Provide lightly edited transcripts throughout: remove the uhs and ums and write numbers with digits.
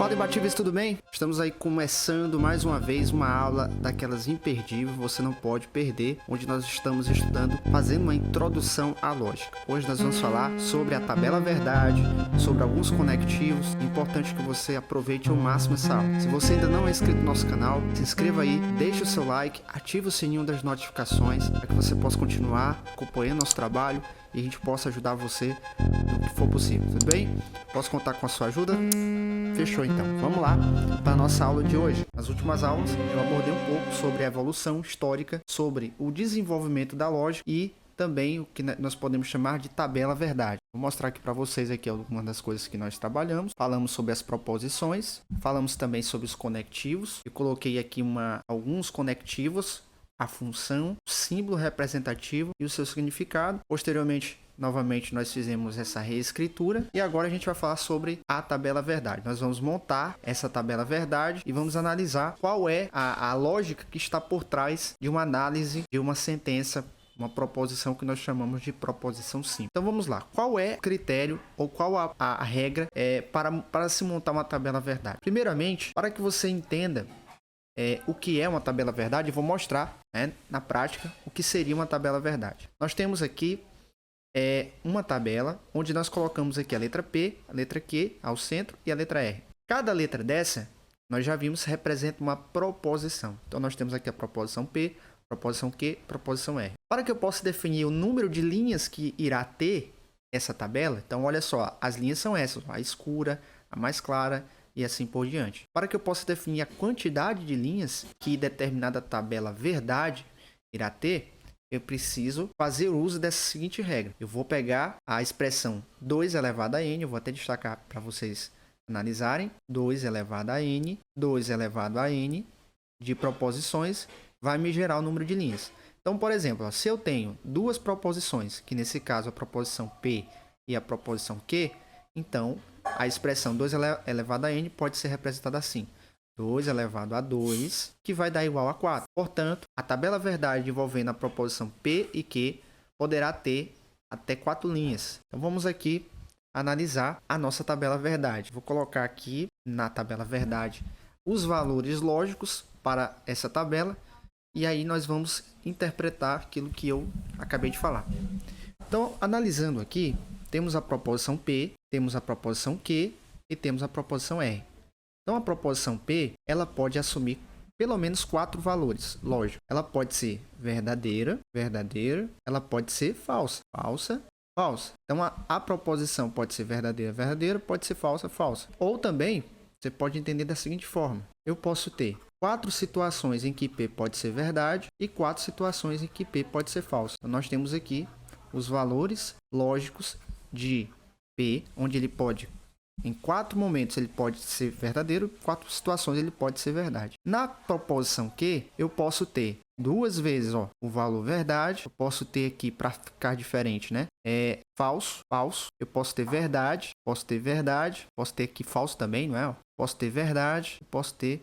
Fala, imbatíveis, tudo bem? Estamos aí começando mais uma vez uma aula daquelas imperdíveis, você não pode perder, onde nós estamos estudando, fazendo uma introdução à lógica. Hoje nós vamos falar sobre a tabela verdade, sobre alguns conectivos. É importante que você aproveite ao máximo essa aula. Se você ainda não é inscrito no nosso canal, se inscreva aí, deixe o seu like, ative o sininho das notificações para que você possa continuar acompanhando nosso trabalho e a gente possa ajudar você no que for possível, tudo bem? Posso contar com a sua ajuda? Fechou então, vamos lá para a nossa aula de hoje. Nas últimas aulas eu abordei um pouco sobre a evolução histórica, sobre o desenvolvimento da lógica e também o que nós podemos chamar de tabela verdade. Vou mostrar aqui para vocês aqui algumas das coisas que nós trabalhamos. Falamos sobre as proposições, falamos também sobre os conectivos. Eu coloquei aqui alguns conectivos, a função, o símbolo representativo e o seu significado. Posteriormente, novamente, nós fizemos essa reescritura e agora a gente vai falar sobre a tabela verdade. Nós vamos montar essa tabela verdade e vamos analisar qual é a lógica que está por trás de uma análise de uma sentença, uma proposição que nós chamamos de proposição simples. Então vamos lá. Qual é o critério ou qual a regra para se montar uma tabela verdade? Primeiramente, para que você entenda o que é uma tabela verdade, eu vou mostrar na prática o que seria uma tabela verdade. Nós temos aqui uma tabela onde nós colocamos aqui a letra P, a letra Q ao centro e a letra R. Cada letra dessa, nós já vimos, representa uma proposição. Então nós temos aqui a proposição P, proposição Q, proposição R. Para que eu possa definir o número de linhas que irá ter essa tabela, então olha só, as linhas são essas, a escura, a mais clara e assim por diante. Para que eu possa definir a quantidade de linhas que determinada tabela verdade irá ter, eu preciso fazer uso dessa seguinte regra. Eu vou pegar a expressão 2 elevado a n, eu vou até destacar para vocês analisarem, 2 elevado a n, 2 elevado a n de proposições, vai me gerar o número de linhas. Então, por exemplo, se eu tenho duas proposições, que nesse caso a proposição P e a proposição Q, então a expressão 2 elevado a n pode ser representada assim. 2 elevado a 2, que vai dar igual a 4. Portanto, a tabela verdade envolvendo a proposição P e Q poderá ter até 4 linhas. Então, vamos aqui analisar a nossa tabela verdade. Vou colocar aqui na tabela verdade os valores lógicos para essa tabela e aí nós vamos interpretar aquilo que eu acabei de falar. Então, analisando aqui, temos a proposição P, temos a proposição Q e temos a proposição R. Então, a proposição P, ela pode assumir pelo menos 4 valores, lógico. Ela pode ser verdadeira, verdadeira. Ela pode ser falsa, falsa, falsa. Então, a proposição pode ser verdadeira, verdadeira, pode ser falsa, falsa. Ou também, você pode entender da seguinte forma. Eu posso ter 4 situações em que P pode ser verdade e 4 situações em que P pode ser falsa. Então, nós temos aqui os valores lógicos de P, onde ele pode, em 4 momentos, ele pode ser verdadeiro, 4 situações ele pode ser verdade. Na proposição Q, eu posso ter 2 vezes o valor verdade, eu posso ter aqui, para ficar diferente, falso, falso, eu posso ter verdade, posso ter aqui falso também, não é? Posso ter verdade, posso ter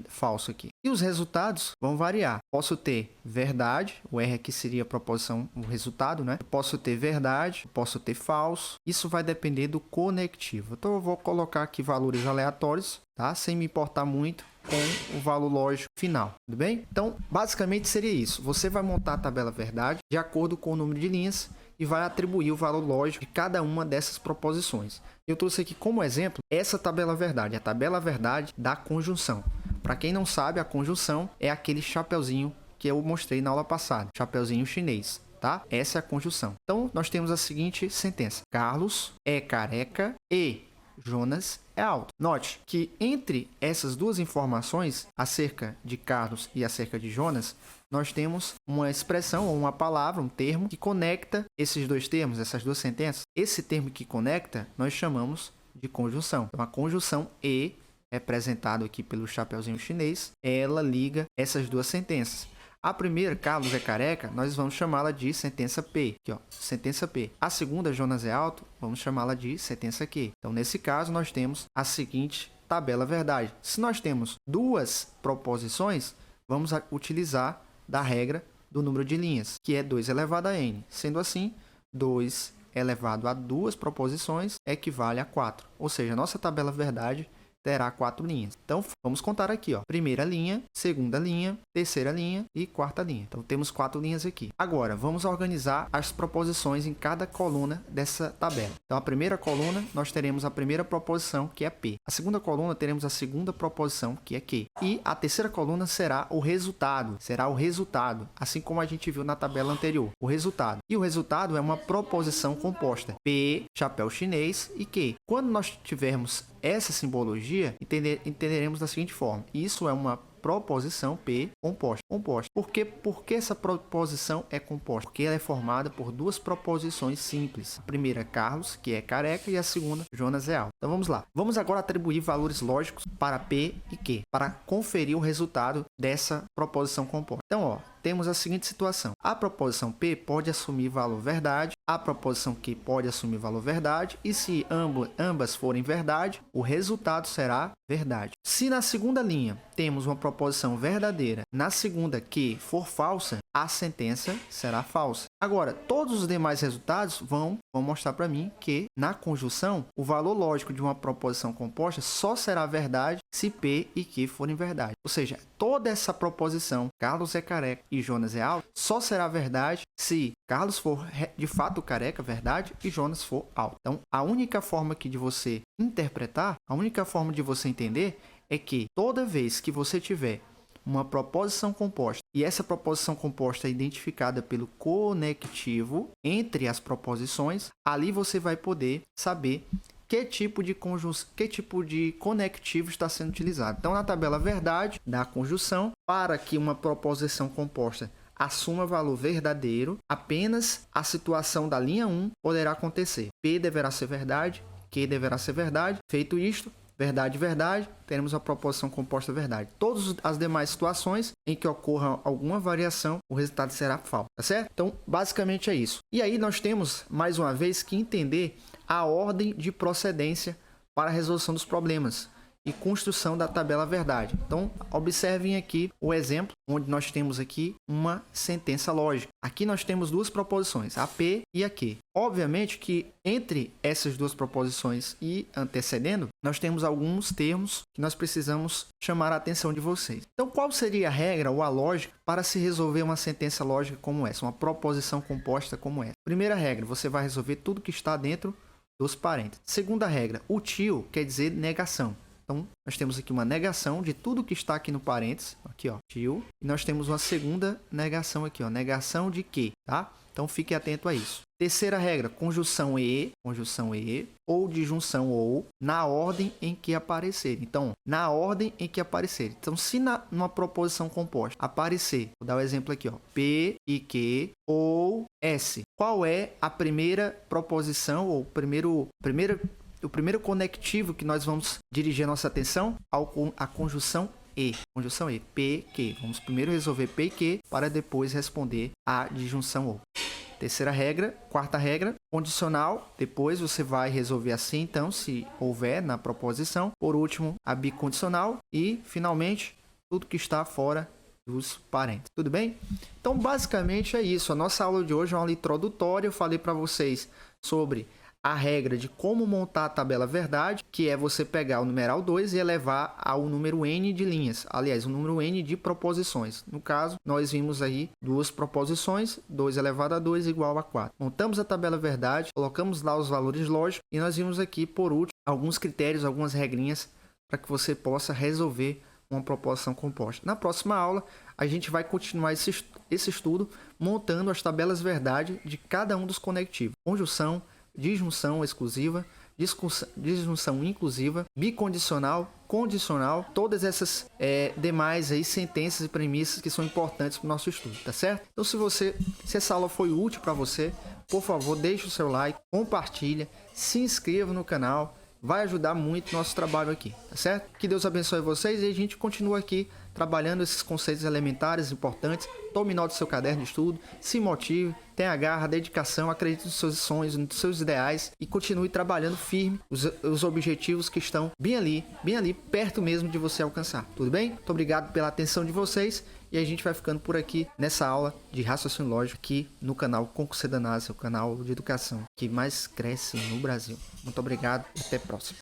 falso aqui. E os resultados vão variar. Posso ter verdade, o R aqui seria a proposição, o resultado, né? Eu posso ter verdade, posso ter falso. Isso vai depender do conectivo. Então eu vou colocar aqui valores aleatórios, tá? Sem me importar muito com o valor lógico final, tudo bem? Então, basicamente seria isso. Você vai montar a tabela verdade de acordo com o número de linhas e vai atribuir o valor lógico de cada uma dessas proposições. Eu trouxe aqui como exemplo essa tabela verdade, a tabela verdade da conjunção. Para quem não sabe, a conjunção é aquele chapeuzinho que eu mostrei na aula passada, chapeuzinho chinês, tá? Essa é a conjunção. Então, nós temos a seguinte sentença. Carlos é careca e Jonas é alto. Note que entre essas duas informações, acerca de Carlos e acerca de Jonas, nós temos uma expressão ou uma palavra, um termo, que conecta esses dois termos, essas duas sentenças. Esse termo que conecta, nós chamamos de conjunção. Então, a conjunção e, representado aqui pelo chapeuzinho chinês, ela liga essas duas sentenças. A primeira, Carlos é careca, nós vamos chamá-la de sentença P. Aqui, sentença P. A segunda, Jonas é alto, vamos chamá-la de sentença Q. Então, nesse caso, nós temos a seguinte tabela verdade. Se nós temos duas proposições, vamos utilizar da regra do número de linhas, que é 2 elevado a n. Sendo assim, 2 elevado a duas proposições equivale a 4. Ou seja, a nossa tabela verdade terá 4 linhas. Então, vamos contar aqui, ó. Primeira linha, segunda linha, terceira linha e quarta linha. Então, temos 4 linhas aqui. Agora, vamos organizar as proposições em cada coluna dessa tabela. Então, a primeira coluna, nós teremos a primeira proposição, que é P. A segunda coluna, teremos a segunda proposição, que é Q. E a terceira coluna será o resultado. Será o resultado, assim como a gente viu na tabela anterior. O resultado. E o resultado é uma proposição composta. P, chapéu chinês e Q. Quando nós tivermos essa simbologia, entenderemos da seguinte forma. Isso é uma proposição P composta. Por que essa proposição é composta? Porque ela é formada por duas proposições simples. A primeira, Carlos, que é careca, e a segunda, Jonas é alto. Então vamos lá. Vamos agora atribuir valores lógicos para P e Q, para conferir o resultado dessa proposição composta. Então, ó, temos a seguinte situação. A proposição P pode assumir valor verdade, a proposição Q pode assumir valor verdade, e se ambas forem verdade, o resultado será verdade. Se na segunda linha temos uma proposição verdadeira, na segunda Q for falsa, a sentença será falsa. Agora, todos os demais resultados vão mostrar para mim que, na conjunção, o valor lógico de uma proposição composta só será verdade se P e Q forem verdade. Ou seja, toda essa proposição, Carlos é careca e Jonas é alto, só será verdade se Carlos for de fato careca, verdade, e Jonas for alto. Então, a única forma aqui de você interpretar, a única forma de você entender é que toda vez que você tiver uma proposição composta e essa proposição composta é identificada pelo conectivo entre as proposições, ali você vai poder saber que tipo de conectivo está sendo utilizado. Então, na tabela verdade da conjunção, para que uma proposição composta assuma valor verdadeiro, apenas a situação da linha 1 poderá acontecer. P deverá ser verdade, Q deverá ser verdade. Feito isto, verdade, verdade, teremos a proposição composta verdade. Todas as demais situações em que ocorra alguma variação, o resultado será falso, tá certo? Então, basicamente é isso. E aí nós temos, mais uma vez, que entender a ordem de procedência para a resolução dos problemas e construção da tabela verdade. Então, observem aqui o exemplo, onde nós temos aqui uma sentença lógica. Aqui nós temos duas proposições, a P e a Q. Obviamente que entre essas duas proposições e antecedendo, nós temos alguns termos que nós precisamos chamar a atenção de vocês. Então, qual seria a regra ou a lógica para se resolver uma sentença lógica como essa, uma proposição composta como essa? Primeira regra, você vai resolver tudo que está dentro dos parênteses. Segunda regra, o tio quer dizer negação. Então, nós temos aqui uma negação de tudo que está aqui no parênteses, aqui ó, tio, e nós temos uma segunda negação aqui, ó, negação de que, tá? Então, fique atento a isso. Terceira regra, conjunção e, ou disjunção ou, na ordem em que aparecer. Então, na ordem em que aparecer. Então, se numa proposição composta aparecer, vou dar o exemplo aqui, ó, P e Q ou S. Qual é a primeira proposição ou o primeiro conectivo que nós vamos dirigir a nossa atenção? A conjunção E. Conjunção E, P, Q. Vamos primeiro resolver P e Q para depois responder a disjunção ou. Terceira regra, quarta regra, condicional. Depois você vai resolver assim, então, se houver na proposição. Por último, a bicondicional. E, finalmente, tudo que está fora dos parênteses. Tudo bem? Então, basicamente é isso. A nossa aula de hoje é uma aula introdutória. Eu falei para vocês sobre a regra de como montar a tabela verdade, que é você pegar o numeral 2 e elevar ao número n de linhas. Aliás, o número n de proposições. No caso, nós vimos aí duas proposições, 2 elevado a 2 igual a 4. Montamos a tabela verdade, colocamos lá os valores lógicos e nós vimos aqui, por último, alguns critérios, algumas regrinhas para que você possa resolver uma proposição composta. Na próxima aula, a gente vai continuar esse estudo montando as tabelas verdade de cada um dos conectivos. Conjunção, disjunção exclusiva, disjunção inclusiva, bicondicional, condicional, todas essas demais aí sentenças e premissas que são importantes para o nosso estudo, tá certo? Então, se essa aula foi útil para você, por favor, deixe o seu like, compartilha, se inscreva no canal, vai ajudar muito o nosso trabalho aqui, tá certo? Que Deus abençoe vocês e a gente continua aqui trabalhando esses conceitos elementares importantes. Tome nota do seu caderno de estudo, se motive, tenha garra, dedicação, acredite nos seus sonhos, nos seus ideais e continue trabalhando firme os objetivos que estão bem ali, perto mesmo de você alcançar. Tudo bem? Muito obrigado pela atenção de vocês e a gente vai ficando por aqui nessa aula de raciocínio lógico aqui no canal Concurso Danasa, o canal de educação que mais cresce no Brasil. Muito obrigado e até a próxima.